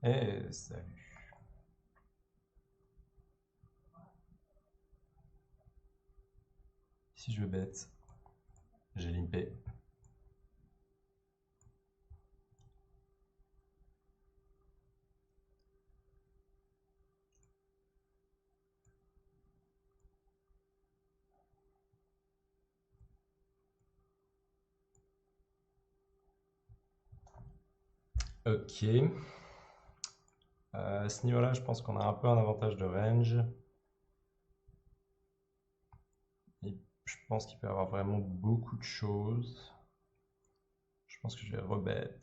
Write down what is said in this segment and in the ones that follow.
Et salut. Si je veux bête, j'ai limpé. Ok. À ce niveau-là, je pense qu'on a un peu un avantage de range. Et je pense qu'il peut y avoir vraiment beaucoup de choses. Je pense que je vais rebet.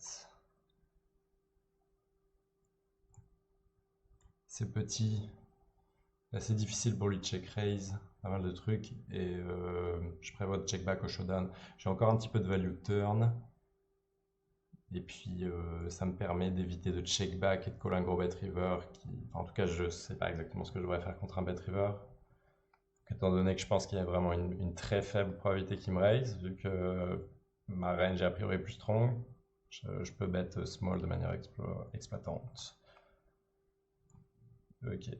C'est petit. C'est difficile pour lui de check raise. Pas mal de trucs. Et je prévois de check back au showdown. J'ai encore un petit peu de value turn. Et puis ça me permet d'éviter de check back et de call un gros bet river. Enfin, en tout cas, je sais pas exactement ce que je devrais faire contre un bet river. Étant donné que je pense qu'il y a vraiment une très faible probabilité qu'il me raise, vu que ma range est a priori plus strong, je peux bet small de manière exploitante. Ok.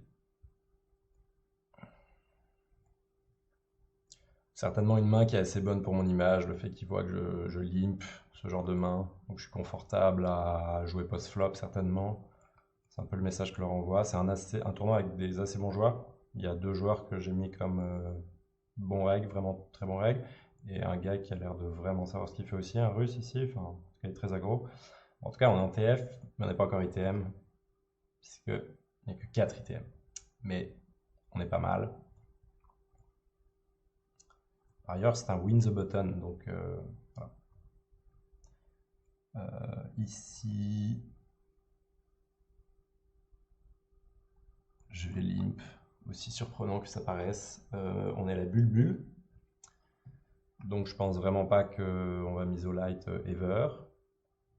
Certainement une main qui est assez bonne pour mon image, le fait qu'il voit que je limp, ce genre de main. Donc je suis confortable à jouer post-flop certainement. C'est un peu le message que je leur envoie. C'est un tournoi avec des assez bons joueurs. Il y a deux joueurs que j'ai mis comme bons règles, vraiment très bons règles. Et un gars qui a l'air de vraiment savoir ce qu'il fait aussi, un russe ici, enfin, en tout cas, il est très aggro. En tout cas, on est en TF, mais on n'est pas encore ITM, puisqu'il n'y a que 4 ITM. Mais on est pas mal. Par ailleurs, c'est un win the button, donc voilà. Ici, je vais limp, aussi surprenant que ça paraisse. On est à la bulle. Donc je pense vraiment pas qu'on va miso light ever.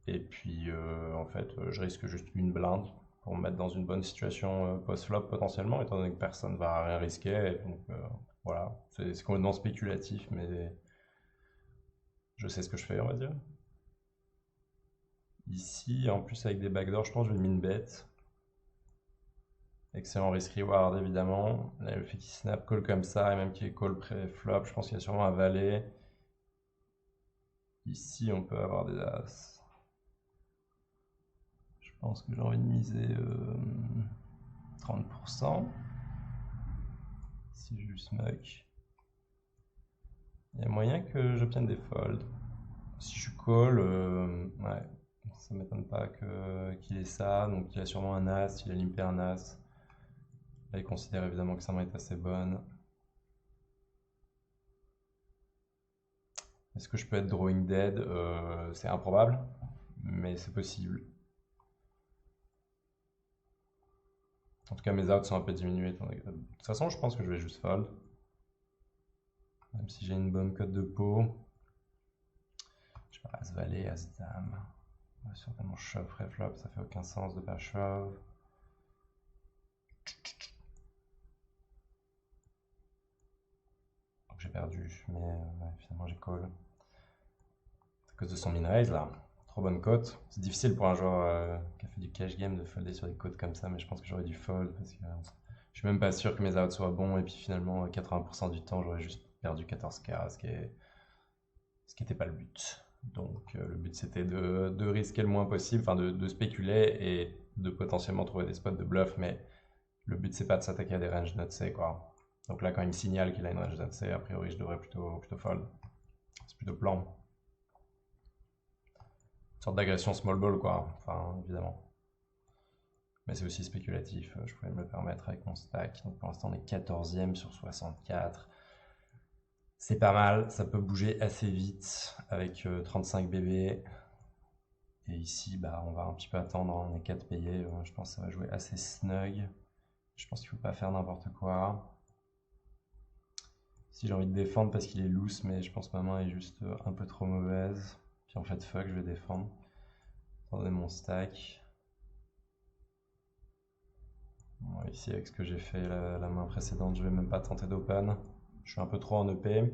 Et puis en fait, je risque juste une blinde pour me mettre dans une bonne situation post-flop potentiellement, étant donné que personne va rien risquer. Et donc voilà, c'est complètement spéculatif, mais je sais ce que je fais, on va dire. Ici, en plus avec des backdoors, je pense que je vais min bet. Excellent risk-reward évidemment. Là, le fait qu'il snap call comme ça, et même qu'il call pré-flop, je pense qu'il y a sûrement un valet. Ici, on peut avoir des as. Je pense que j'ai envie de miser 30%. Si je smoke. Il y a moyen que j'obtienne des folds. Si je call, ouais, ça m'étonne pas qu'il ait ça. Donc il a sûrement un as, il a limpé un as. Là, il considère évidemment que sa main est assez bonne. Est-ce que je peux être drawing dead? C'est improbable, mais c'est possible. En tout cas, mes outs sont un peu diminués. De toute façon, je pense que je vais juste fold. Même si j'ai une bonne cote de pot. Je sais pas, as valet, as dame. On va certainement shove pré-flop, ça fait aucun sens de pas shove. Donc j'ai perdu, mais ouais, finalement j'ai call. À cause de son min raise là. Trop bonne cote. C'est difficile pour un joueur qui a fait du cash game de folder sur des cotes comme ça, mais je pense que j'aurais dû fold parce que je suis même pas sûr que mes outs soient bons et puis finalement 80% du temps j'aurais juste perdu 14K, ce qui n'était pas le but. Donc le but c'était de risquer le moins possible, enfin de spéculer et de potentiellement trouver des spots de bluff, mais le but c'est pas de s'attaquer à des ranges nutsé quoi. Donc là quand il me signale qu'il a une range nutsé, a priori je devrais plutôt fold. C'est plutôt plan. Une sorte d'agression small ball quoi, enfin évidemment. Mais c'est aussi spéculatif, je pouvais me le permettre avec mon stack. Donc pour l'instant on est 14e sur 64. C'est pas mal, ça peut bouger assez vite avec 35 bébés. Et ici, bah, on va un petit peu attendre, on est 4 payés, je pense que ça va jouer assez snug. Je pense qu'il ne faut pas faire n'importe quoi. Si j'ai envie de défendre parce qu'il est loose, mais je pense que ma main est juste un peu trop mauvaise. Puis en fait, fuck, je vais défendre. Attendez mon stack. Bon, ici, avec ce que j'ai fait la main précédente, je vais même pas tenter d'open. Je suis un peu trop en EP.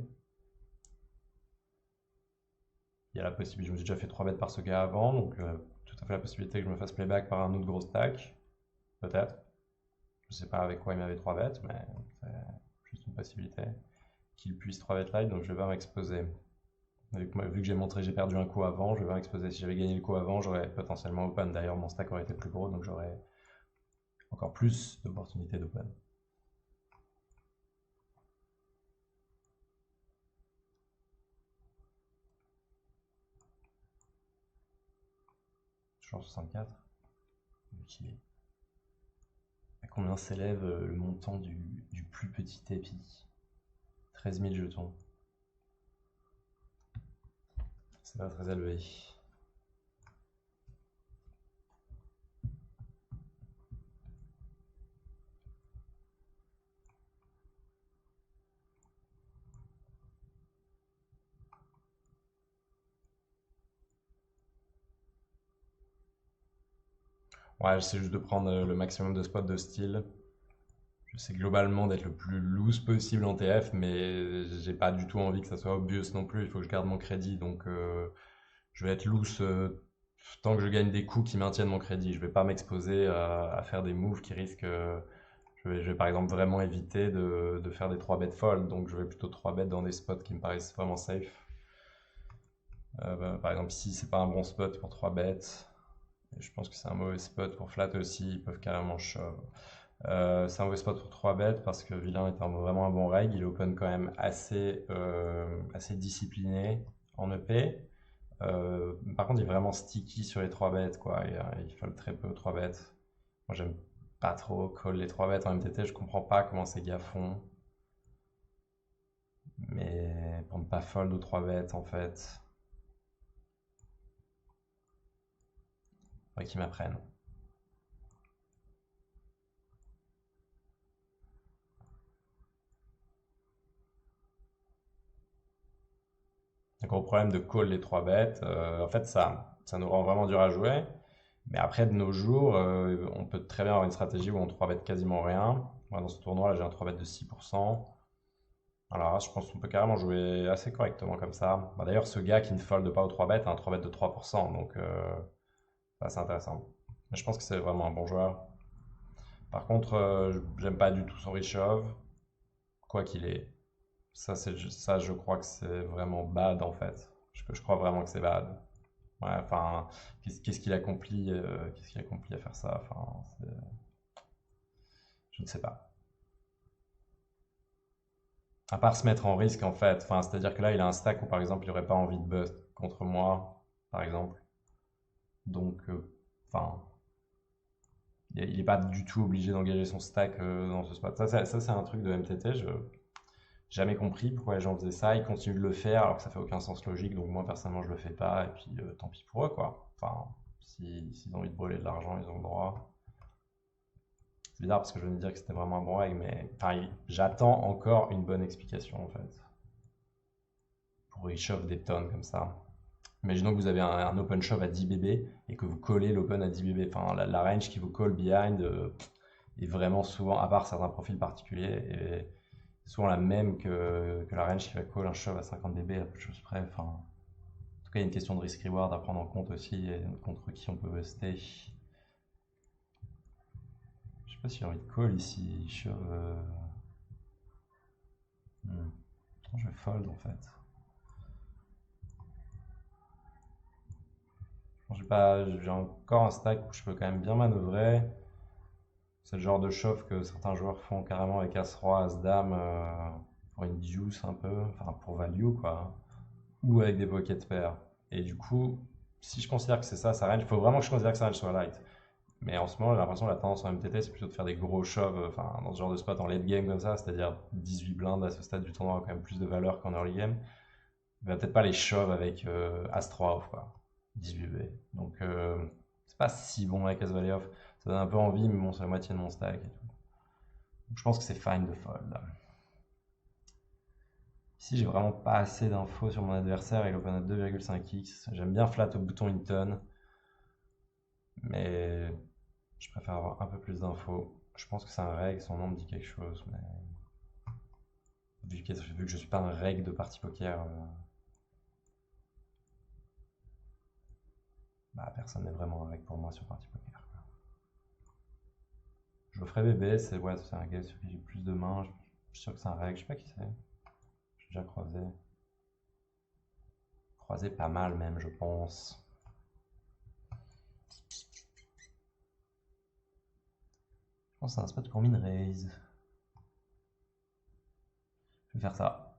Il y a la possibilité, je me suis déjà fait 3 bêtes par ce gars avant, donc de toute tout à fait la possibilité que je me fasse playback par un autre gros stack, peut-être. Je sais pas avec quoi il m'avait 3 bêtes, mais c'est juste une possibilité. Qu'il puisse 3 bet light, donc je vais pas m'exposer. Vu que j'ai montré j'ai perdu un coup avant, je vais pas m'exposer. Si j'avais gagné le coup avant, j'aurais potentiellement open. D'ailleurs, mon stack aurait été plus gros, donc j'aurais encore plus d'opportunités d'open. Toujours 64. Ok. À combien s'élève le montant du plus petit tapis? 13 000 jetons. C'est pas très élevé. Ouais, j'essaie juste de prendre le maximum de spots de style. J'essaie globalement d'être le plus loose possible en TF, mais j'ai pas du tout envie que ça soit obvious non plus. Il faut que je garde mon crédit, donc je vais être loose tant que je gagne des coups qui maintiennent mon crédit. Je vais pas m'exposer à faire des moves qui risquent. Je vais par exemple vraiment éviter de faire des 3 bêtes folles, donc je vais plutôt 3 bêtes dans des spots qui me paraissent vraiment safe. Par exemple, ici, c'est pas un bon spot pour 3 bêtes. Je pense que c'est un mauvais spot pour flat aussi, ils peuvent carrément shove. C'est un mauvais spot pour 3 bêtes parce que vilain est vraiment un bon reg. Il open quand même assez discipliné en EP. Par contre, il est vraiment sticky sur les 3 bêtes, quoi. Il fold très peu 3 bêtes. Moi, j'aime pas trop call les 3 bêtes en MTT. Je comprends pas comment ces gars font. Mais pour ne pas fold aux 3 bêtes, en fait, faudrait qu'ils m'apprennent. Un gros problème de call les 3 bêtes. En fait, ça nous rend vraiment dur à jouer. Mais après, de nos jours, on peut très bien avoir une stratégie où on 3 bet quasiment rien. Moi, dans ce tournoi, là, j'ai un 3 bet de 6%. Alors là, je pense qu'on peut carrément jouer assez correctement comme ça. Bah, d'ailleurs, ce gars qui ne fold pas au 3 bet a un 3 bet de 3%. Donc, c'est intéressant. Mais je pense que c'est vraiment un bon joueur. Par contre, j'aime pas du tout son reshove, quoi qu'il est. Ça, je crois que c'est vraiment bad en fait. Je crois vraiment que c'est bad. Ouais, enfin, qu'est-ce qu'il accomplit, qu'est-ce qu'il accomplit à faire ça? Enfin, je ne sais pas. À part se mettre en risque en fait. Enfin, c'est-à-dire que là, il a un stack où par exemple, il n'aurait pas envie de bust contre moi, par exemple. Donc, enfin, il n'est pas du tout obligé d'engager son stack dans ce spot. Ça, c'est un truc de MTT. Je jamais compris pourquoi les gens faisaient ça. Ils continuent de le faire alors que ça fait aucun sens logique. Donc moi, personnellement, je le fais pas. Et puis, tant pis pour eux, quoi. Enfin, s'ils ont envie de brûler de l'argent, ils ont le droit. C'est bizarre parce que je venais de dire que c'était vraiment un bon règle, mais enfin, j'attends encore une bonne explication en fait. Pour y shove des tonnes comme ça. Imaginons que vous avez un open shove à 10 bb et que vous collez l'open à 10 bb. Enfin, la range qui vous call behind est vraiment souvent, à part certains profils particuliers, est souvent la même que la range qui va call un shove à 50 bb à peu de choses près. Enfin, en tout cas, il y a une question de risk-reward à prendre en compte aussi et contre qui on peut buster. Je sais pas si j'ai envie de call ici. Shove. Je vais fold en fait. J'ai encore un stack où je peux quand même bien manœuvrer. C'est le genre de shove que certains joueurs font carrément avec As-Roi, As-Dame pour une juice un peu, enfin pour value quoi, ou avec des pocket pairs. Et du coup, si je considère que c'est ça, ça range, il faut vraiment que je considère que ça range soit light. Mais en ce moment, j'ai l'impression que la tendance en MTT, c'est plutôt de faire des gros shoves, enfin dans ce genre de spot en late game comme ça, c'est-à-dire 18 blindes à ce stade du tournoi a quand même plus de valeur qu'en early game. Il va peut-être pas les shove avec As-3 off quoi. 18B. Donc c'est pas si bon avec As-Valet off. Ça donne un peu envie, mais bon, c'est la moitié de mon stack et tout. Donc, je pense que c'est fine de fold. Ici, j'ai vraiment pas assez d'infos sur mon adversaire. Il open à 2,5x. J'aime bien flat au bouton Hinton, mais je préfère avoir un peu plus d'infos. Je pense que c'est un reg, son nom me dit quelque chose, mais vu que je suis pas un reg de partie poker, Bah, personne n'est vraiment un reg pour moi sur Party Poker, quoi. Geoffrey Bébé, c'est un gars sur qui j'ai plus de mains. Je suis sûr que c'est un reg, je sais pas qui c'est. J'ai déjà croisé. Croisé pas mal même, je pense. Je pense que c'est un spot qu'on min raise. Je vais faire ça.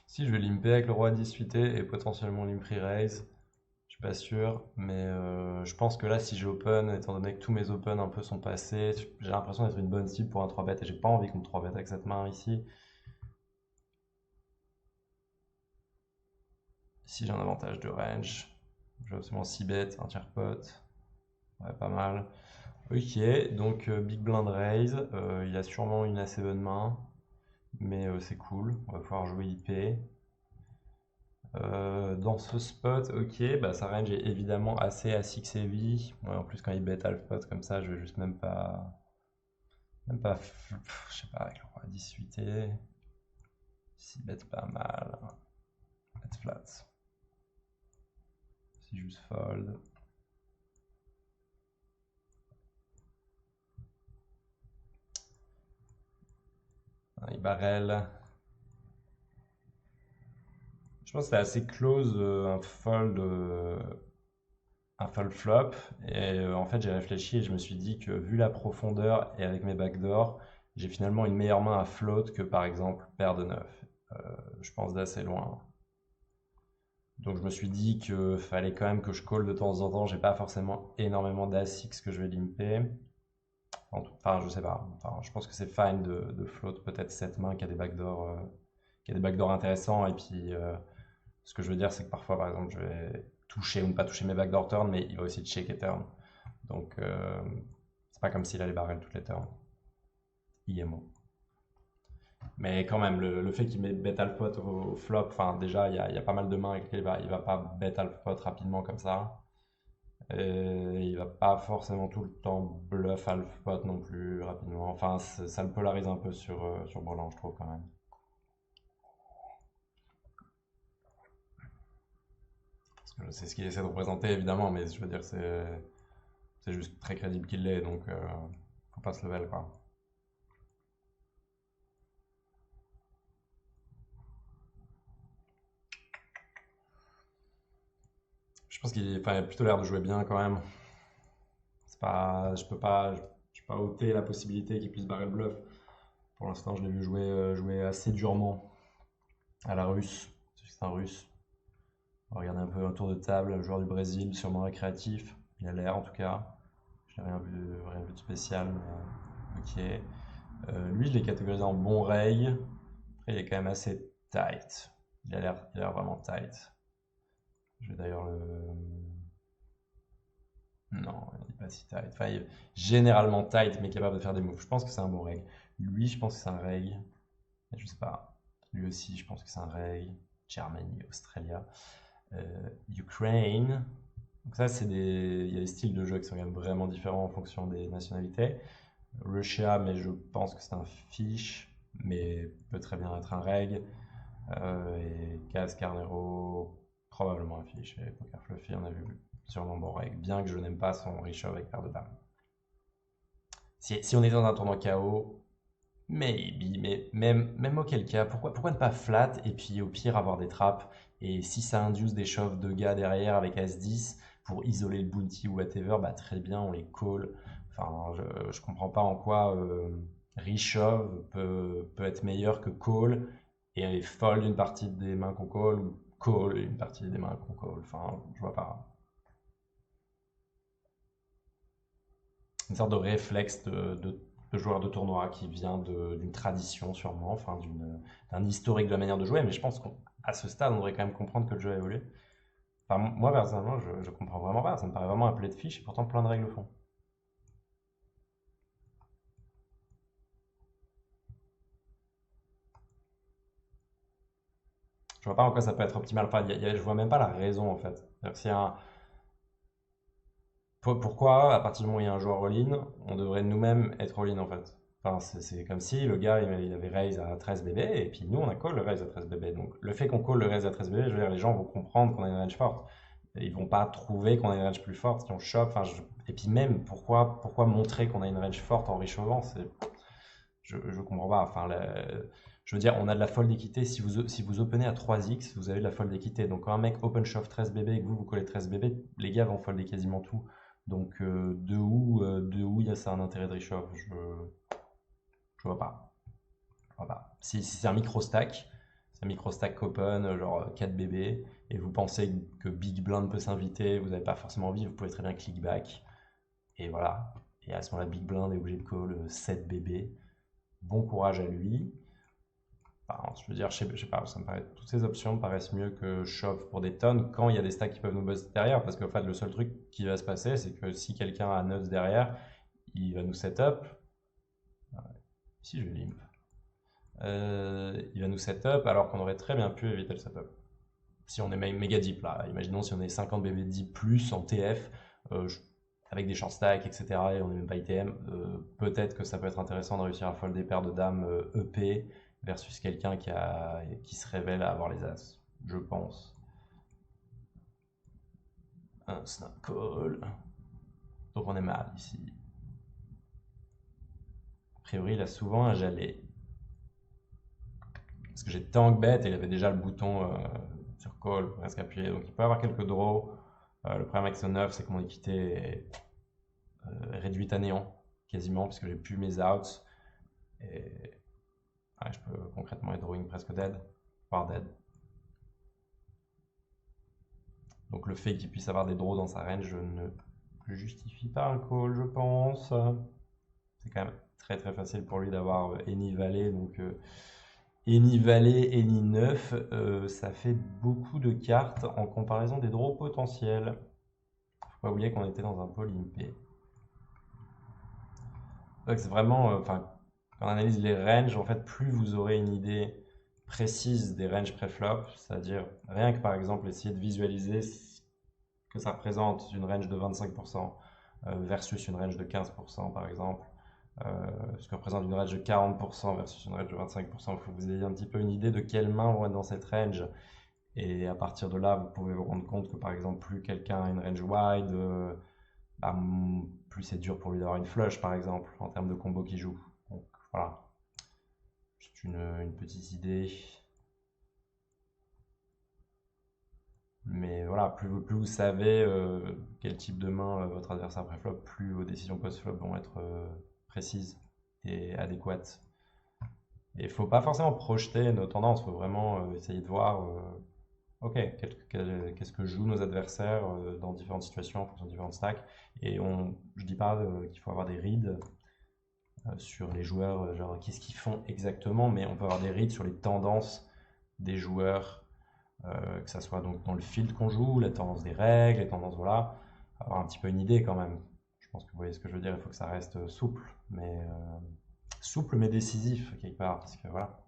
Si je vais limper avec le roi 10 suité et potentiellement limp raise, je suis pas sûr, mais je pense que là si j'open, étant donné que tous mes open un peu sont passés, j'ai l'impression d'être une bonne cible pour un 3-bet et j'ai pas envie qu'on me 3-bet avec cette main ici. Ici j'ai un avantage de range, je vais absolument 6 bet, un tiers pot, ouais pas mal. Ok, donc big blind raise, il a sûrement une assez bonne main, mais c'est cool, on va pouvoir jouer IP. Dans ce spot, ok, bah sa range est évidemment assez à 6 heavy. Ouais, en plus, quand il bet half pot comme ça, je vais juste même pas. Je sais pas, avec le roi 10 suité. 6 bet pas mal. Bet flat. Si juste fold. Il barrel. Je pense que c'était assez close un fold flop. Et en fait, j'ai réfléchi et je me suis dit que vu la profondeur et avec mes backdoors, j'ai finalement une meilleure main à float que par exemple paire de 9. Je pense d'assez loin. Donc je me suis dit qu'il fallait quand même que je call de temps en temps. J'ai pas forcément énormément d'as-6 que je vais limper. Enfin, je sais pas. Enfin, je pense que c'est fine de float peut-être cette main qui a des backdoors intéressants. Et puis, ce que je veux dire, c'est que parfois, par exemple, je vais toucher ou ne pas toucher mes backdoor turns, mais il va aussi check et turn. Donc, c'est pas comme s'il allait barrel toutes les turns. IMO. Mais quand même, le fait qu'il met bet half pot au flop, enfin déjà il y a pas mal de mains avec lesquelles il va pas bet half pot rapidement comme ça. Et il va pas forcément tout le temps bluff half pot non plus rapidement. Enfin, ça le polarise un peu sur Brelan, je trouve quand même. Parce que c'est ce qu'il essaie de représenter évidemment, mais je veux dire, c'est juste très crédible qu'il l'est, donc faut pas se level quoi. Je pense qu'il a plutôt l'air de jouer bien quand même. C'est pas, je peux pas ôter la possibilité qu'il puisse barrer le bluff. Pour l'instant, je l'ai vu jouer assez durement à la russe. C'est un russe. On va regarder un peu un tour de table, le joueur du Brésil, sûrement récréatif. Il a l'air en tout cas. Je n'ai rien vu de spécial, mais ok. Lui, je l'ai catégorisé en bon ray. Après, il est quand même assez tight. Il a l'air vraiment tight. Je vais d'ailleurs le. Non, il n'est pas si tight. Enfin, il est généralement tight, mais capable de faire des moves. Je pense que c'est un bon reg. Lui, je pense que c'est un reg. Je sais pas. Lui aussi, je pense que c'est un reg. Germany, Australia, Ukraine. Donc ça, il y a des styles de jeu qui sont quand même vraiment différents en fonction des nationalités. Russia, mais je pense que c'est un fish, mais peut très bien être un reg. Et Cas Carnero, probablement un fish. Et Poker Fluffy, on a vu sûrement bon reg. Bien que je n'aime pas son reshove avec paire de dames. Si on est dans un tournoi KO, maybe, mais même auquel cas, pourquoi ne pas flat et puis au pire avoir des trappes et si ça induce des shoves de gars derrière avec As-10 pour isoler le bounty ou whatever, bah très bien, on les call. Enfin, je comprends pas en quoi reshove peut être meilleur que call et fold une partie des mains qu'on call ou call une partie des mains qu'on call. Enfin, je vois pas. Une sorte de réflexe de joueur de tournoi qui vient d'une tradition sûrement, enfin d'un historique de la manière de jouer, mais je pense qu'à ce stade, on devrait quand même comprendre que le jeu a évolué. Enfin, moi, personnellement, je comprends vraiment pas, ça me paraît vraiment un play de fiche et pourtant plein de règles au fond. Je vois pas en quoi ça peut être optimal, enfin, je vois même pas la raison en fait. Pourquoi, à partir du moment où il y a un joueur all-in, on devrait nous-mêmes être all-in en fait. Enfin, c'est comme si le gars il avait raise à 13 BB et puis nous on a call le raise à 13 BB. Donc le fait qu'on call le raise à 13 BB, je veux dire, les gens vont comprendre qu'on a une range forte. Et ils vont pas trouver qu'on a une range plus forte si on shop. Enfin, et puis même, pourquoi montrer qu'on a une range forte en richovant? Je comprends pas. Enfin, je veux dire, on a de la fold d'équité. Si vous openez à 3x, vous avez de la fold d'équité. Donc, quand un mec open shove 13 BB et que vous collez 13 BB, les gars vont folder quasiment tout. Donc, de où il y a ça un intérêt de reshove? Je vois pas. Je vois pas. Si c'est un micro stack, c'est un micro stack open, genre 4 BB, et vous pensez que Big Blind peut s'inviter, vous n'avez pas forcément envie, vous pouvez très bien click back. Et voilà. Et à ce moment-là, Big Blind est obligé de call 7 BB. Bon courage à lui. Enfin, je veux dire, je sais pas, toutes ces options me paraissent mieux que shove pour des tonnes quand il y a des stacks qui peuvent nous buzz derrière. Parce qu'en fait, le seul truc qui va se passer, c'est que si quelqu'un a nuts derrière, il va nous setup. Si je limp. Il va nous setup alors qu'on aurait très bien pu éviter le setup. Si on est méga deep là, imaginons si on est 50 BB deep plus en TF, avec des short stacks, etc. et on n'est même pas ITM, peut-être que ça peut être intéressant de réussir à fold des paires de dames EP versus quelqu'un qui se révèle à avoir les as, je pense. Un snap call. Donc on est mal ici. A priori, il a souvent un jalé. Parce que j'ai tank bet et il avait déjà le bouton sur call presque appuyé. Donc il peut avoir quelques draws. Le problème avec ce 9, c'est que mon équité est réduite à néant, quasiment, puisque j'ai plus mes outs. Et ouais, je peux concrètement être drawing presque dead, voire dead. Donc le fait qu'il puisse avoir des draws dans sa range ne justifie pas un call, je pense. C'est quand même très très facile pour lui d'avoir any valet, donc any valet, any 9, ça fait beaucoup de cartes en comparaison des draws potentiels. Faut pas oublier qu'on était dans un pot limpé. Donc c'est vraiment, enfin, quand on analyse les ranges, en fait, plus vous aurez une idée précise des ranges pré-flop, c'est-à-dire rien que par exemple essayer de visualiser que ça représente une range de 25% versus une range de 15% par exemple, ce que représente une range de 40% versus une range de 25%, il faut que vous ayez un petit peu une idée de quelles mains vont être dans cette range. Et à partir de là, vous pouvez vous rendre compte que par exemple, plus quelqu'un a une range wide, bah, plus c'est dur pour lui d'avoir une flush par exemple, en termes de combo qu'il joue. Donc voilà, juste une petite idée. Mais voilà, plus vous savez quel type de main votre adversaire pré-flop, plus vos décisions post-flop vont être précises et adéquates. Et il ne faut pas forcément projeter nos tendances, il faut vraiment essayer de voir, ok, qu'est-ce que jouent nos adversaires dans différentes situations, en fonction de différentes stacks. Et je ne dis pas qu'il faut avoir des reads sur les joueurs, genre qu'est-ce qu'ils font exactement, mais on peut avoir des reads sur les tendances des joueurs que ça soit donc dans le field qu'on joue, la tendance des règles, les tendances, voilà, avoir un petit peu une idée quand même. Je pense que vous voyez ce que je veux dire, il faut que ça reste souple mais décisif quelque part, parce que voilà,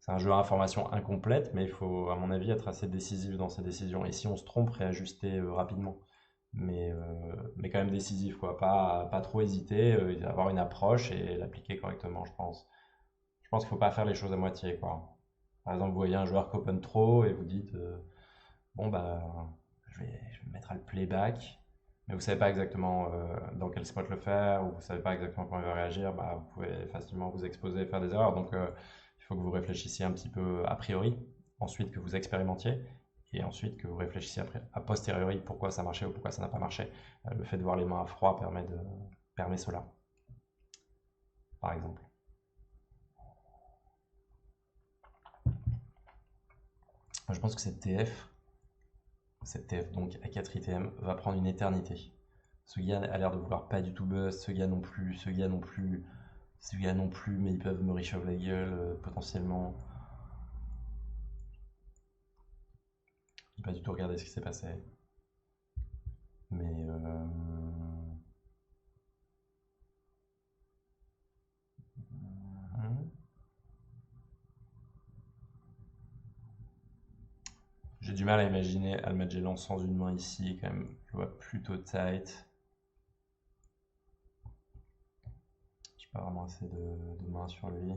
c'est un jeu à information incomplète, mais il faut, à mon avis, être assez décisif dans ses décisions. Et si on se trompe, réajuster rapidement. Mais quand même décisif, quoi. Pas trop hésiter, avoir une approche et l'appliquer correctement, je pense. Je pense qu'il ne faut pas faire les choses à moitié, quoi. Par exemple, vous voyez un joueur qui open trop et vous dites bon, bah, je vais me mettre à le playback, mais vous ne savez pas exactement dans quel spot le faire ou vous ne savez pas exactement comment il va réagir, bah, vous pouvez facilement vous exposer et faire des erreurs. Donc, il faut que vous réfléchissiez un petit peu a priori, ensuite que vous expérimentiez et ensuite que vous réfléchissiez a posteriori pourquoi ça marchait ou pourquoi ça n'a pas marché. Le fait de voir les mains à froid permet cela, par exemple. Je pense que cette TF donc à 4 ITM va prendre une éternité. Ce gars a l'air de vouloir pas du tout buzz, ce gars non plus, mais ils peuvent me réchauffer la gueule potentiellement. J'ai pas du tout regardé ce qui s'est passé. Mais j'ai du mal à imaginer Almagellan sans une main ici, quand même. Je le vois plutôt tight. Je pas vraiment assez de mains sur lui.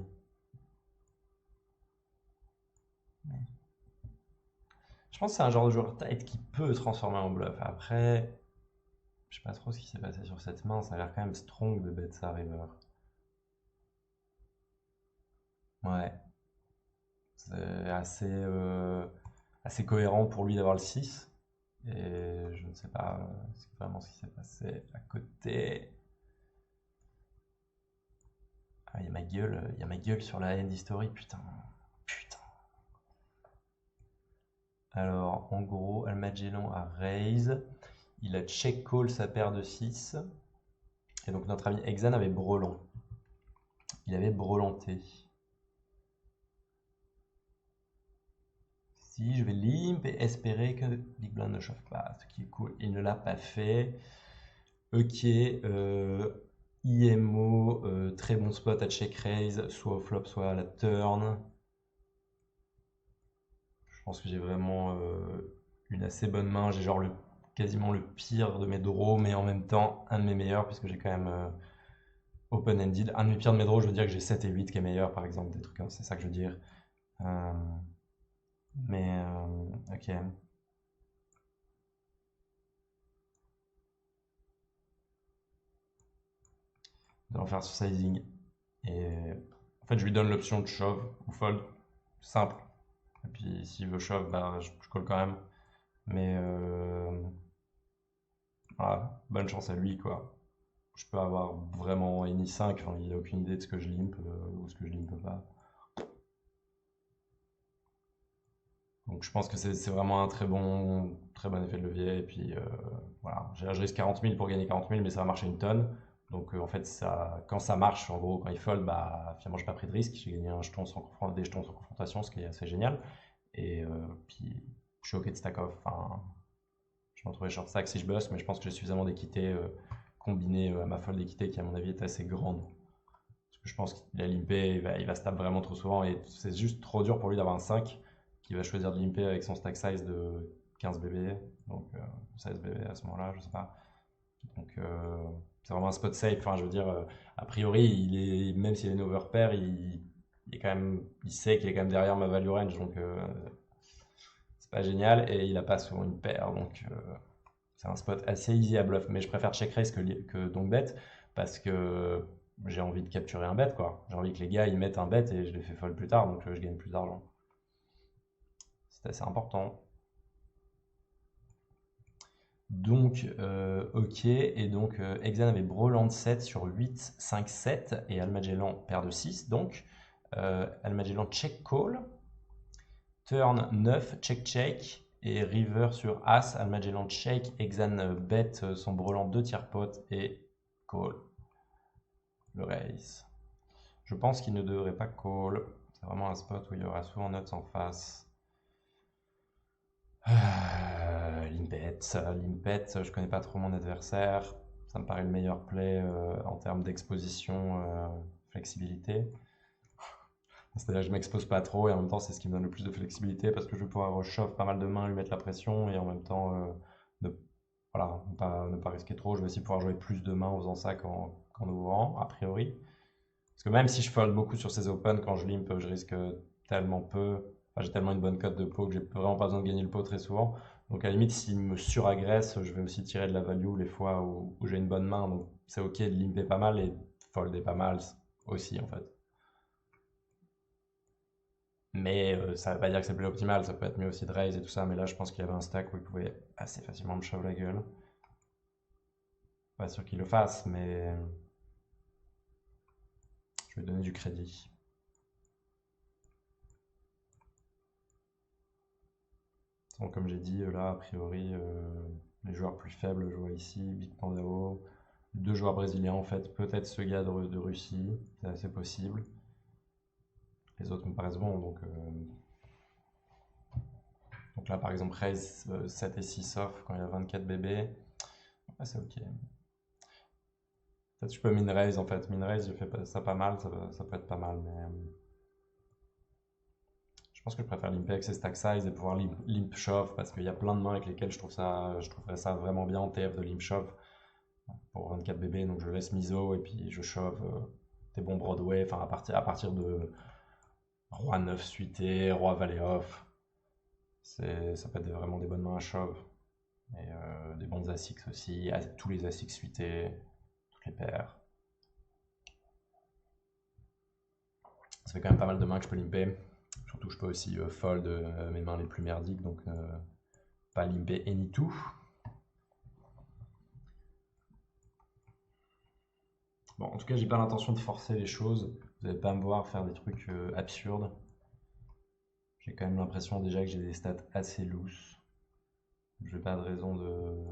Je pense que c'est un genre de joueur tight qui peut transformer en bluff. Après, je sais pas trop ce qui s'est passé sur cette main. Ça a l'air quand même strong de bet ça river. Ouais. C'est assez cohérent pour lui d'avoir le 6. Et je ne sais pas vraiment ce qui s'est passé à côté. Ah, il y a ma gueule sur la end history, putain. Putain. Alors, en gros, Almagellan a raise. Il a check call sa paire de 6. Et donc notre ami Exan avait brelan. Il avait brelanté. Si je vais limp et espérer que Big Blind ne chauffe pas, ce qui est cool. Il ne l'a pas fait. Ok, IMO, très bon spot à check raise, soit au flop, soit à la turn. Je pense que j'ai vraiment une assez bonne main. J'ai genre quasiment le pire de mes draws, mais en même temps un de mes meilleurs, puisque j'ai quand même open-ended. Un de mes pires de mes draws, je veux dire que j'ai 7 et 8 qui est meilleur, par exemple, des trucs comme ça, c'est ça que je veux dire. Euh, mais ok. Nous allons faire ce sizing. Et en fait, je lui donne l'option de shove ou fold. Simple. Et puis s'il veut shove, bah, je colle quand même. Mais voilà, bonne chance à lui, quoi. Je peux avoir vraiment Ini 5, enfin, il n'a aucune idée de ce que je limp ou ce que je limp pas. Donc je pense que c'est vraiment un très bon effet de levier. Et puis voilà, je risque 40 000 pour gagner 40 000, mais ça va marcher une tonne. Donc en fait, quand ça marche, en gros, quand il fold, bah, finalement, j'ai pas pris de risque. J'ai gagné des jetons sans confrontation, ce qui est assez génial. Et puis, je suis OK de stack off. Enfin, je vais me retrouver short stack si je bust, mais je pense que j'ai suffisamment d'équité combinée à ma fold d'équité qui, à mon avis, est assez grande. Parce que je pense qu'il a limpé, il va stab vraiment trop souvent et c'est juste trop dur pour lui d'avoir un 5 qui va choisir de limper avec son stack size de 15 BB, donc 16 BB à ce moment-là, je sais pas. Donc c'est vraiment un spot safe. Enfin, je veux dire, a priori, même s'il est une overpair, il est quand même, il sait qu'il est quand même derrière ma value range, donc c'est pas génial. Et il a pas souvent une paire, donc c'est un spot assez easy à bluff. Mais je préfère check raise que donc bet parce que j'ai envie de capturer un bet, quoi. J'ai envie que les gars ils mettent un bet et je les fais fold plus tard, donc je gagne plus d'argent. C'est assez important. Donc, ok, et donc Exan avait Broland 7 sur 8, 5, 7, et Almagellan paire de 6, donc Almagellan check call, turn 9, check check, et river sur As, Almagellan check, Exan bet son Broland 2 tiers pot et call le raise. Je pense qu'il ne devrait pas call, c'est vraiment un spot où il y aura souvent nuts en face. Limpet, je connais pas trop mon adversaire. Ça me paraît le meilleur play en termes d'exposition, flexibilité. C'est-à-dire que je m'expose pas trop et en même temps c'est ce qui me donne le plus de flexibilité parce que je vais pouvoir shove pas mal de mains, lui mettre la pression et en même temps ne, voilà, ne pas risquer trop. Je vais aussi pouvoir jouer plus de mains en faisant ça qu'en ouvrant, a priori. Parce que même si je fold beaucoup sur ces open, quand je limp, je risque tellement peu. Enfin, j'ai tellement une bonne cote de pot que j'ai vraiment pas besoin de gagner le pot très souvent. Donc à la limite, s'il me suragresse, je vais aussi tirer de la value les fois où j'ai une bonne main. Donc c'est ok de limper pas mal et folder pas mal aussi en fait. Mais ça veut pas dire que c'est plus optimal, ça peut être mieux aussi de raise et tout ça. Mais là, je pense qu'il y avait un stack où il pouvait assez facilement me shove la gueule. Pas sûr qu'il le fasse, mais je vais donner du crédit. Donc, comme j'ai dit, là, a priori, les joueurs plus faibles, je vois ici, Big Pandao, deux joueurs brésiliens en fait, peut-être ce gars de Russie, c'est assez possible. Les autres me paraissent bons, donc là par exemple raise 7 et 6 off quand il y a 24 bébés, ouais, c'est ok. Peut-être je peux min raise en fait, min raise je fais ça pas mal, ça peut être pas mal, mais je pense que je préfère limper avec ses stack size et pouvoir limp shove parce qu'il y a plein de mains avec lesquelles je trouverais ça vraiment bien en TF de limp shove pour 24 bébés, donc je laisse miso et puis je shove tes bons Broadway, enfin à partir de Roi 9 suité, Roi valet off, ça peut être vraiment des bonnes mains à shove. Et des bons As-X aussi, tous les As-X suités, toutes les paires. Ça fait quand même pas mal de mains que je peux limper. Surtout, je peux aussi fold mes mains les plus merdiques, donc pas limper any two. Bon, en tout cas, j'ai pas l'intention de forcer les choses. Vous n'allez pas me voir faire des trucs absurdes. J'ai quand même l'impression déjà que j'ai des stats assez loose. Je n'ai pas de raison de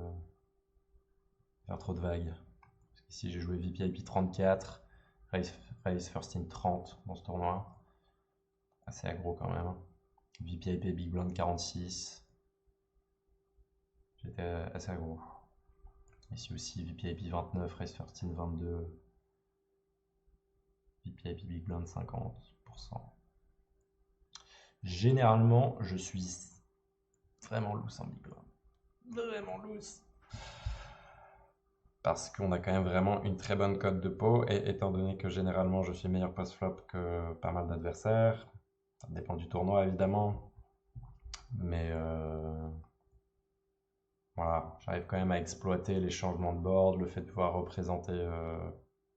faire trop de vagues. Parce qu'ici, j'ai joué VPIP 34, Race First in 30 dans ce tournoi. Assez aggro quand même. VPIP Big Blind 46. J'étais assez aggro. Ici aussi, VPIP 29, Race First in 22. VPIP Big Blind 50%. Généralement, je suis vraiment loose en Big Blind. Vraiment loose. Parce qu'on a quand même vraiment une très bonne cote de pot, et étant donné que généralement je suis meilleur post-flop que pas mal d'adversaires, ça dépend du tournoi évidemment, mais voilà, j'arrive quand même à exploiter les changements de board, le fait de pouvoir représenter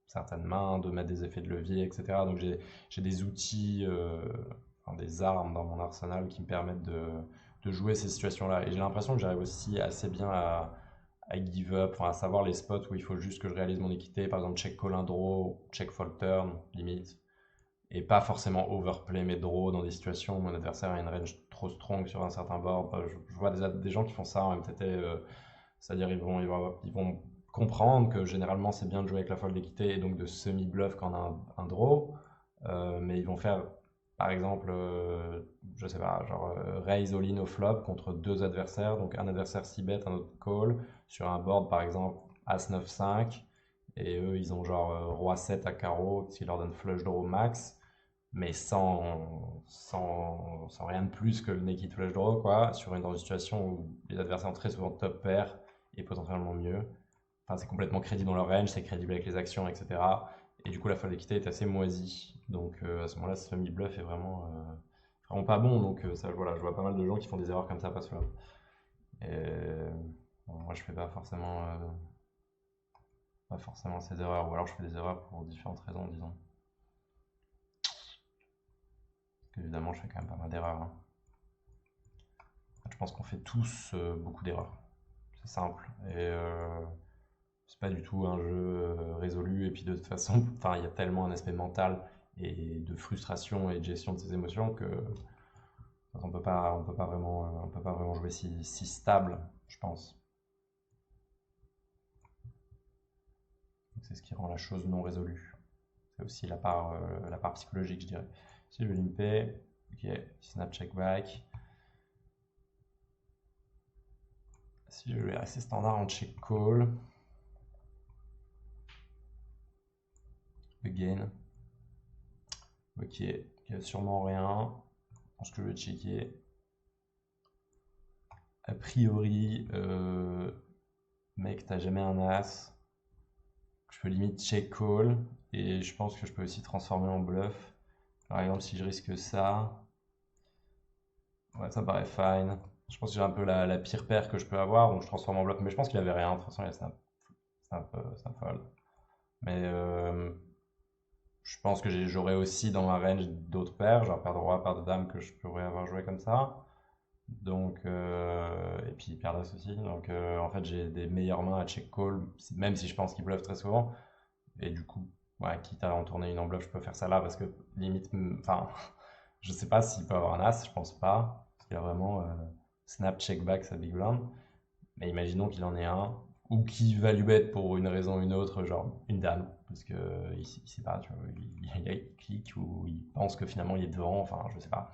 certaines mains, de mettre des effets de levier, etc. Donc j'ai des outils, enfin, des armes dans mon arsenal qui me permettent de jouer ces situations-là. Et j'ai l'impression que j'arrive aussi assez bien à give up, enfin, à savoir les spots où il faut juste que je réalise mon équité, par exemple check call un draw, check fold turn, limite, et pas forcément overplay mes draws dans des situations où mon adversaire a une range trop strong sur un certain board. Je vois des gens qui font ça en MTT, c'est-à-dire ils vont comprendre que généralement c'est bien de jouer avec la fold d'équité et donc de semi-bluff quand on a un draw, mais ils vont faire par exemple, je sais pas, genre raise all-in au flop contre deux adversaires, donc un adversaire 6 bet, un autre call, sur un board par exemple As 9-5, et eux ils ont genre Roi 7 à carreau, qui leur donne flush draw max, mais sans rien de plus que le naked flush draw, quoi, dans une situation où les adversaires ont très souvent top pair et potentiellement mieux. Enfin, c'est complètement crédible dans leur range, c'est crédible avec les actions, etc. Et du coup, la folle d'équité est assez moisie. Donc à ce moment-là, ce semi-bluff est vraiment pas bon. Donc ça, voilà, je vois pas mal de gens qui font des erreurs comme ça post-flop. Et bon, moi, je fais pas forcément ces erreurs, ou alors je fais des erreurs pour différentes raisons, disons. Parce qu'évidemment, je fais quand même pas mal d'erreurs, hein. Je pense qu'on fait tous beaucoup d'erreurs. C'est simple. Et c'est pas du tout un jeu résolu. Et puis de toute façon, enfin, il y a tellement un aspect mental et de frustration et de gestion de ses émotions que on peut pas vraiment jouer si stable, je pense. C'est ce qui rend la chose non résolue. C'est aussi la part psychologique, je dirais. Si je veux limper, ok, snap check back. Si je vais rester standard en check call, again, ok, il n'y a sûrement rien. Je pense que je vais checker. A priori, mec, t'as jamais un as. Je peux limite check call, et je pense que je peux aussi transformer en bluff. Par exemple, si je risque ça, ouais, ça paraît fine. Je pense que j'ai un peu la pire paire que je peux avoir, donc je transforme en bluff. Mais je pense qu'il avait rien. De toute façon, il a snap fold. Mais je pense que j'aurais aussi dans ma range d'autres paires, genre paire de roi, paire de dame que je pourrais avoir joué comme ça. Donc, et puis paire d'as aussi. Donc, en fait, j'ai des meilleures mains à check call, même si je pense qu'il bluffe très souvent. Et du coup, ouais, quitte à en tourner une en bluff, je peux faire ça là parce que limite, enfin, je sais pas s'il peut avoir un as, je pense pas. Parce qu'il a vraiment snap check back sa big blind. Mais imaginons qu'il en ait un, ou qu'il va lui bet pour une raison ou une autre, genre une dame, parce que il sait pas, tu vois, il clique ou il pense que finalement il est devant, enfin je sais pas.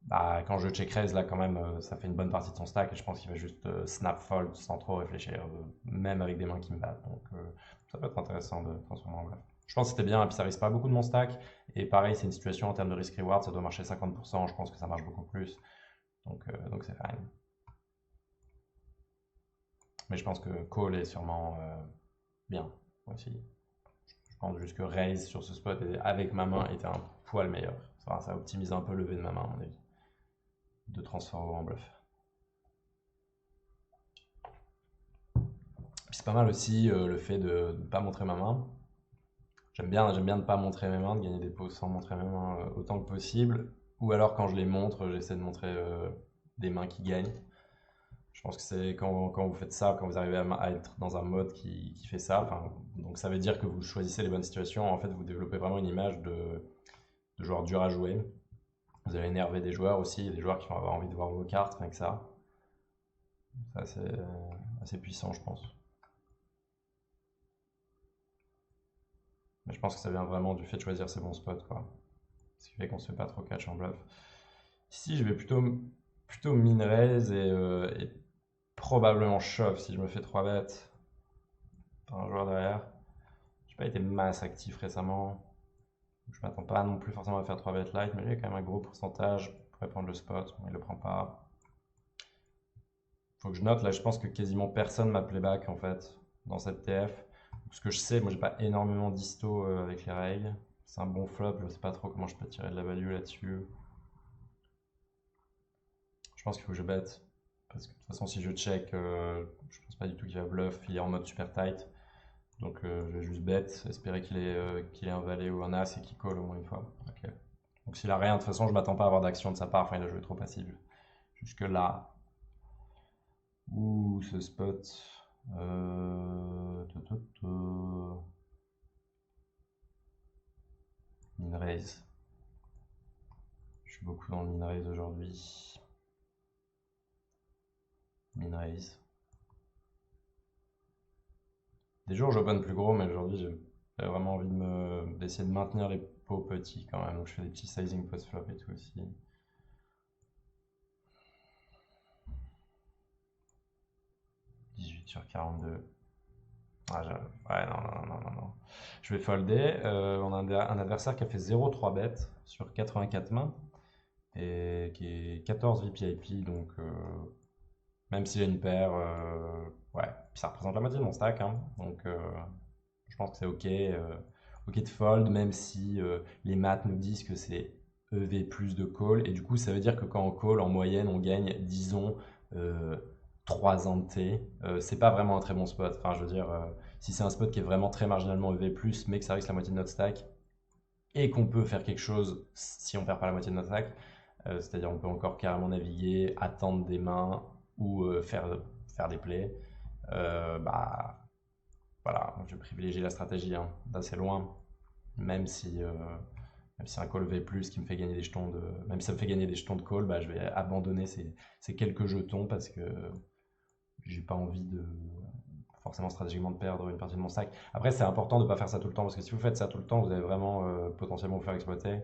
Bah, quand je check raise, là quand même, ça fait une bonne partie de son stack et je pense qu'il va juste snap fold sans trop réfléchir, même avec des mains qui me battent. Donc ça peut être intéressant de transformer en bluff. Je pense que c'était bien, et puis ça risque pas beaucoup de mon stack. Et pareil, c'est une situation en termes de risk-reward, ça doit marcher 50%, je pense que ça marche beaucoup plus. Donc c'est fine. Mais je pense que call est sûrement bien aussi. Je pense juste que raise sur ce spot avec ma main était un poil meilleur. Ça optimise un peu le lever de ma main, à mon avis. De transfert en bluff. Puis c'est pas mal aussi le fait de ne pas montrer ma main. J'aime bien ne pas montrer mes mains, de gagner des pots sans montrer mes mains autant que possible. Ou alors quand je les montre, j'essaie de montrer des mains qui gagnent. Je pense que c'est quand vous faites ça, quand vous arrivez à être dans un mode qui fait ça, donc ça veut dire que vous choisissez les bonnes situations. En fait, vous développez vraiment une image de joueur dur à jouer. Vous allez énerver des joueurs aussi, des joueurs qui vont avoir envie de voir vos cartes, rien que ça. C'est assez puissant, je pense. Mais je pense que ça vient vraiment du fait de choisir ses bons spots, quoi. Ce qui fait qu'on se fait pas trop catch en bluff. Ici, je vais plutôt min raise et probablement shove si je me fais 3 bêtes par un joueur derrière. J'ai pas été masse actif récemment. Je m'attends pas non plus forcément à faire 3 bêtes light, mais il y a quand même un gros pourcentage. Je pourrais prendre le spot, mais il le prend pas. Faut que je note, là je pense que quasiment personne m'a playback en fait dans cette TF. Ce que je sais, moi j'ai pas énormément d'isto avec les règles. C'est un bon flop, je sais pas trop comment je peux tirer de la value là-dessus. Je pense qu'il faut que je bête. Parce que de toute façon, si je check, je pense pas du tout qu'il va bluff. Il est en mode super tight. Donc je vais juste bet, espérer qu'il ait un valet ou un as et qu'il call au moins une fois. Ok. Donc s'il a rien, de toute façon, je m'attends pas à avoir d'action de sa part. Enfin, il a joué trop passif. Jusque là. Ouh, ce spot. Min raise. Je suis beaucoup dans le min raise aujourd'hui. Min raise. Des jours, j'open plus gros, mais aujourd'hui, j'ai vraiment envie d'essayer de maintenir les pots petits quand même. Donc, je fais des petits sizing post-flop et tout aussi. 18 sur 42. Ouais, non. Je vais folder. On a un adversaire qui a fait 0,3 bet sur 84 mains et qui est 14 VPIP. Donc, même s'il a une paire, ouais, puis ça représente la moitié de mon stack, hein. Donc, je pense que c'est ok, ok de fold, même si les maths nous disent que c'est EV plus de call. Et du coup, ça veut dire que quand on call, en moyenne, on gagne, disons, 3 ans de T. C'est pas vraiment un très bon spot. Enfin, je veux dire, si c'est un spot qui est vraiment très marginalement EV plus, mais que ça risque la moitié de notre stack, et qu'on peut faire quelque chose si on perd pas la moitié de notre stack, c'est-à-dire on peut encore carrément naviguer, attendre des mains ou faire des plays, bah voilà, je vais privilégier la stratégie hein, d'assez loin, même si, euh, même si un call V+, qui me fait gagner des jetons même si ça me fait gagner des jetons de call, bah, je vais abandonner ces quelques jetons parce que j'ai pas envie de forcément stratégiquement de perdre une partie de mon stack. Après, c'est important de ne pas faire ça tout le temps parce que si vous faites ça tout le temps, vous allez vraiment potentiellement vous faire exploiter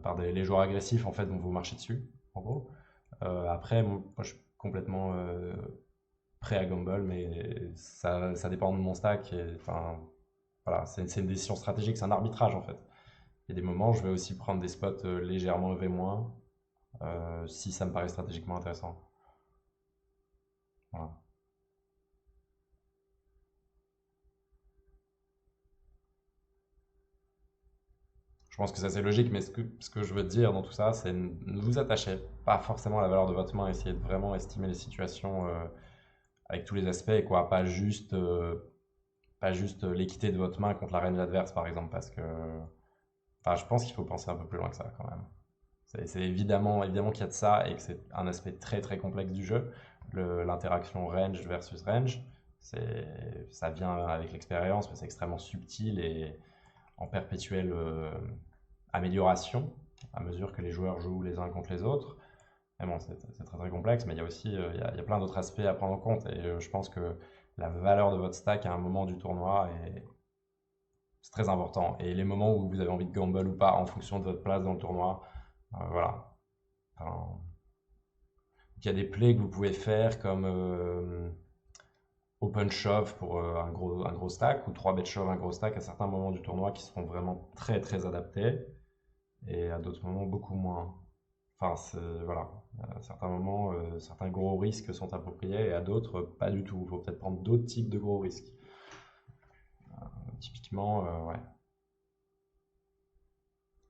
par les joueurs agressifs en fait vont vous marcher dessus, en gros. Après, moi, je suis complètement prêt à gamble, mais ça dépend de mon stack. Enfin, voilà, c'est une décision stratégique, c'est un arbitrage en fait. Il y a des moments où je vais aussi prendre des spots légèrement EV-, si ça me paraît stratégiquement intéressant. Voilà. Je pense que ça c'est logique, mais ce que je veux dire dans tout ça, c'est ne vous attachez pas forcément à la valeur de votre main, essayez de vraiment estimer les situations avec tous les aspects, quoi, pas juste l'équité de votre main contre la range adverse, par exemple, parce que enfin, je pense qu'il faut penser un peu plus loin que ça, quand même. C'est évidemment qu'il y a de ça et que c'est un aspect très très complexe du jeu. L'interaction range versus range, ça vient avec l'expérience, mais c'est extrêmement subtil et en perpétuelle amélioration à mesure que les joueurs jouent les uns contre les autres. Mais bon, c'est très très complexe, mais il y a aussi il y a plein d'autres aspects à prendre en compte. Et je pense que la valeur de votre stack à un moment du tournoi c'est très important. Et les moments où vous avez envie de gamble ou pas en fonction de votre place dans le tournoi, voilà. Enfin, il y a des plays que vous pouvez faire comme open shove pour un gros stack ou 3 bet shove un gros stack à certains moments du tournoi qui seront vraiment très très adaptés et à d'autres moments beaucoup moins. Enfin, voilà. À certains moments, certains gros risques sont appropriés et à d'autres, pas du tout. Il faut peut-être prendre d'autres types de gros risques. typiquement, ouais.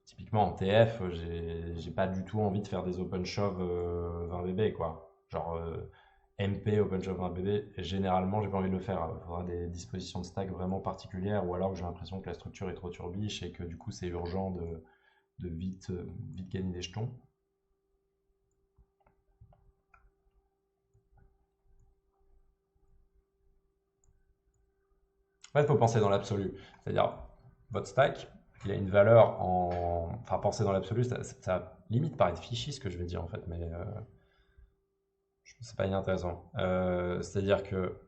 Typiquement en TF, j'ai pas du tout envie de faire des open shove 20 bb quoi. Genre MP open shove 20 bb, et généralement j'ai pas envie de le faire. Il faudra des dispositions de stack vraiment particulières ou alors que j'ai l'impression que la structure est trop turbiche et que du coup c'est urgent de vite gagner des jetons. En fait, il faut penser dans l'absolu. C'est-à-dire, votre stack, il a une valeur en. Enfin, penser dans l'absolu, ça limite paraître fichi ce que je vais dire en fait, mais c'est pas inintéressant. C'est-à-dire que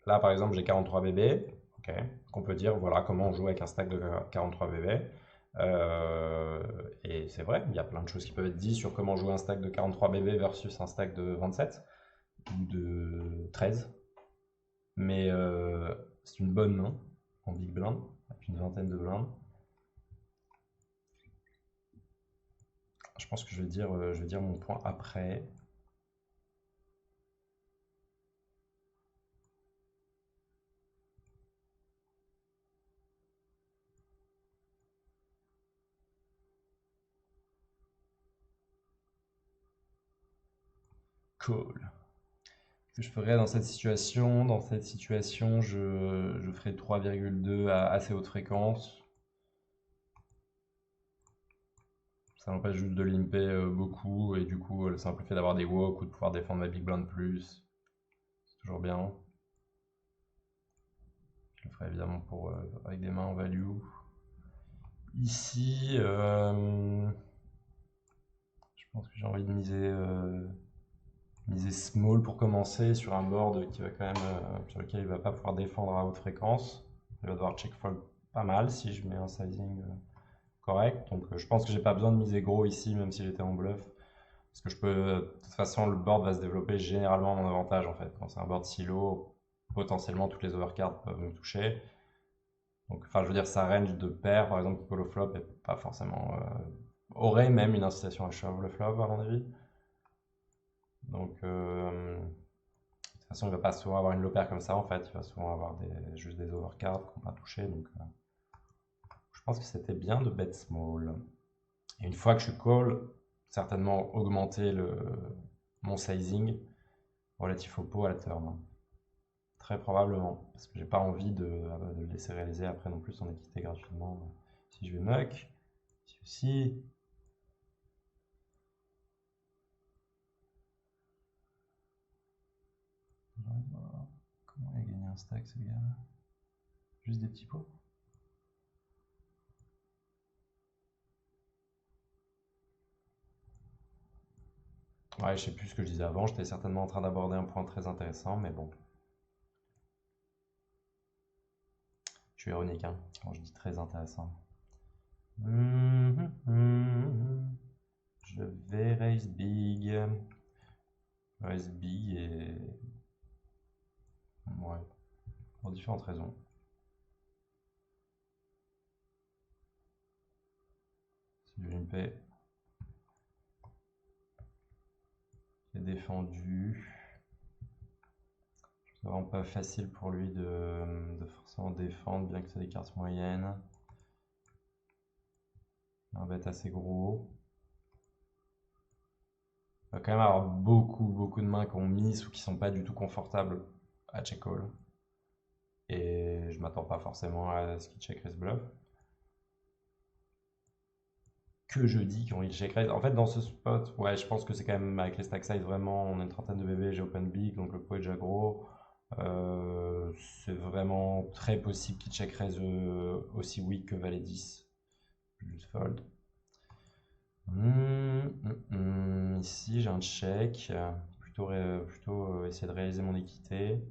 là, par exemple, j'ai 43 bb, ok, qu'on peut dire voilà comment on joue avec un stack de 43 bb. Et c'est vrai, il y a plein de choses qui peuvent être dites sur comment jouer un stack de 43 bb versus un stack de 27 ou de 13. Mais c'est une bonne main en big blind, avec une vingtaine de blindes. Je pense que je vais dire mon point après. Cool. Ce que je ferais dans cette situation, je ferais 3,2 à assez haute fréquence. Ça m'empêche juste de limper beaucoup et du coup le simple fait d'avoir des walks ou de pouvoir défendre ma big blind plus, c'est toujours bien. Je le ferai évidemment avec des mains en value. Ici, je pense que j'ai envie de miser small pour commencer sur un board qui va quand même, sur lequel il va pas pouvoir défendre à haute fréquence. Il va devoir check fold pas mal si je mets un sizing correct. Donc je pense que j'ai pas besoin de miser gros ici, même si j'étais en bluff. Parce que de toute façon, le board va se développer généralement à mon avantage en fait. Quand c'est un board silo, potentiellement toutes les overcards peuvent me toucher. Donc, enfin, je veux dire, sa range de paire, par exemple, qui peut le flop, est pas forcément. Aurait même une incitation à shove le flop, à mon avis. Donc, de toute façon, il va pas souvent avoir une low paire comme ça, en fait. Il va souvent avoir juste des overcards qu'on va toucher. Donc, je pense que c'était bien de bet small. Et une fois que je call, certainement augmenter mon sizing relatif au pot à la turn. Très probablement, parce que j'ai pas envie de le laisser réaliser après non plus son équité gratuitement. Si je vais muck, si aussi. Comment il a gagné un stack ce gars? Juste des petits pots? Ouais, je sais plus ce que je disais avant, j'étais certainement en train d'aborder un point très intéressant, mais bon. Je suis ironique, hein, quand je dis très intéressant. Je vais raise big. Raise big et. Ouais, pour différentes raisons. Si je limpe, est défendu. C'est vraiment pas facile pour lui de forcément défendre, bien que c'est des cartes moyennes. Un bet assez gros. Il va quand même avoir beaucoup de mains qui ont miss ou qui sont pas du tout confortables à check call. Et je m'attends pas forcément à ce qu'il check raise bluff. Que je dis quand il check raise. En fait, dans ce spot, ouais, je pense que c'est quand même avec les stack size vraiment, on a une trentaine de bébés, j'ai open big, donc le pot est déjà gros. C'est vraiment très possible qu'il check raise aussi weak que valet 10. Juste fold. Ici, j'ai un check. Plutôt essayer de réaliser mon équité.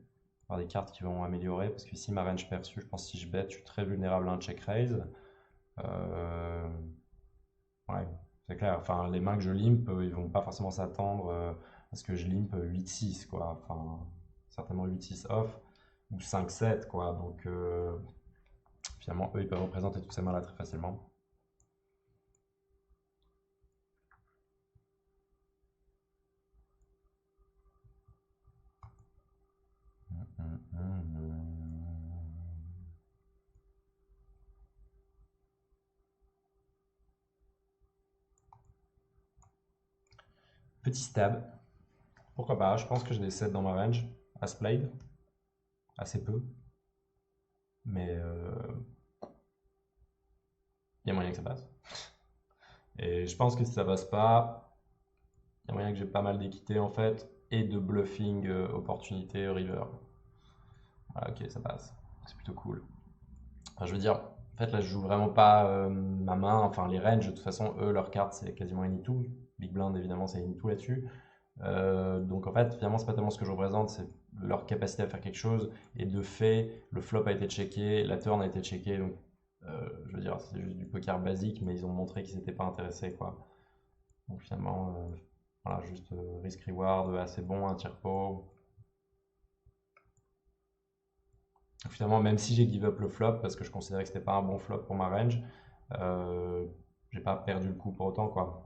Avoir des cartes qui vont améliorer. Parce que ici, ma range perçue, je pense que si je bet, je suis très vulnérable à un check raise. Ouais, c'est clair. Enfin, les mains que je limp, ils vont pas forcément s'attendre à ce que je limp 8-6, quoi. Enfin, certainement 8-6 off. Ou 5-7, quoi. Donc, finalement, eux, ils peuvent représenter toutes ces mains-là très facilement. Petit stab. Pourquoi pas? Je pense que j'ai des sets dans ma range. As played. Assez peu. Mais il y a moyen que ça passe. Et je pense que si ça passe pas, il y a moyen que j'ai pas mal d'équité en fait. Et de bluffing opportunité river. Voilà, ok, ça passe. C'est plutôt cool. Enfin, je veux dire, en fait là je joue vraiment pas ma main. Enfin les ranges, de toute façon, eux, leurs cartes c'est quasiment any-two. Big blind évidemment c'est any-two là-dessus. Donc en fait, finalement, c'est pas tellement ce que je représente, c'est leur capacité à faire quelque chose. Et de fait, le flop a été checké, la turn a été checkée. Donc, je veux dire, c'est juste du poker basique, mais ils ont montré qu'ils n'étaient pas intéressés, quoi. Donc finalement, voilà, juste risk-reward assez bon, un tir pot. Donc, finalement, même si j'ai give up le flop parce que je considérais que c'était pas un bon flop pour ma range, euh, j'ai pas perdu le coup pour autant, quoi.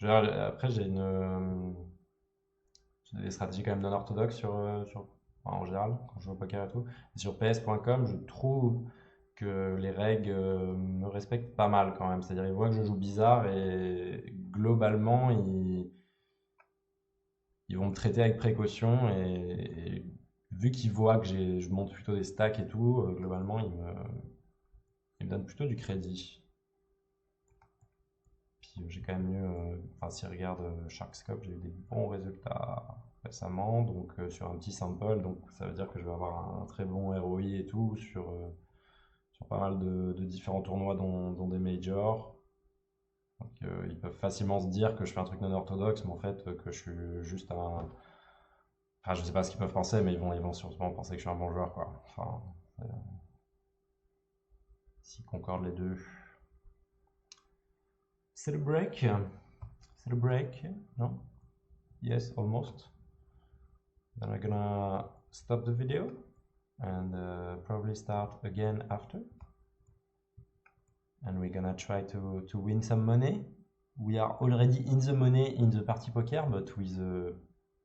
Après, j'ai des stratégies quand même non orthodoxes enfin, en général, quand je joue au poker et tout. Et sur PS.com, je trouve que les règles me respectent pas mal quand même. C'est-à-dire, ils voient que je joue bizarre et globalement, ils vont me traiter avec précaution. Et vu qu'ils voient que je monte plutôt des stacks et tout, globalement, ils me donnent plutôt du crédit. Puis j'ai quand même eu, enfin, si on regarde Sharkscope, j'ai eu des bons résultats récemment, donc sur un petit sample, donc ça veut dire que je vais avoir un très bon ROI et tout sur pas mal de différents tournois, dont des majors. Donc ils peuvent facilement se dire que je fais un truc non orthodoxe, mais en fait que je suis juste un. Enfin, je sais pas ce qu'ils peuvent penser, mais ils vont sûrement penser que je suis un bon joueur, quoi. Enfin, euh, s'ils concordent les deux. C'est le break? C'est le break? Non? Yes, almost. Then we're gonna stop the video and probably start again after. And we're gonna try to win some money. We are already in the money in the party poker, but with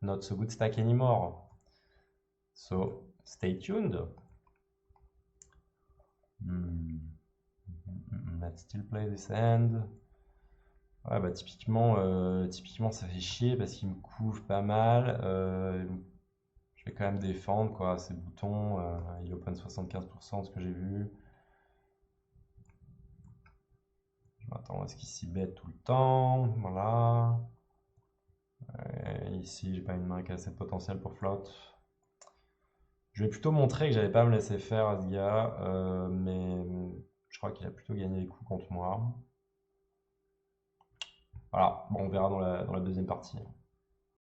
not so good stack anymore. So stay tuned. Let's still play this hand. Ouais, bah typiquement ça fait chier parce qu'il me couvre pas mal. Je vais quand même défendre quoi, ces boutons. Il open 75% de ce que j'ai vu. Je m'attends à ce qu'il s'y bête tout le temps. Voilà. Ici, j'ai pas une main qui a assez de potentiel pour flop. Je vais plutôt montrer que j'allais pas me laisser faire à ce gars, mais je crois qu'il a plutôt gagné les coups contre moi. Voilà, bon, on verra dans la deuxième partie.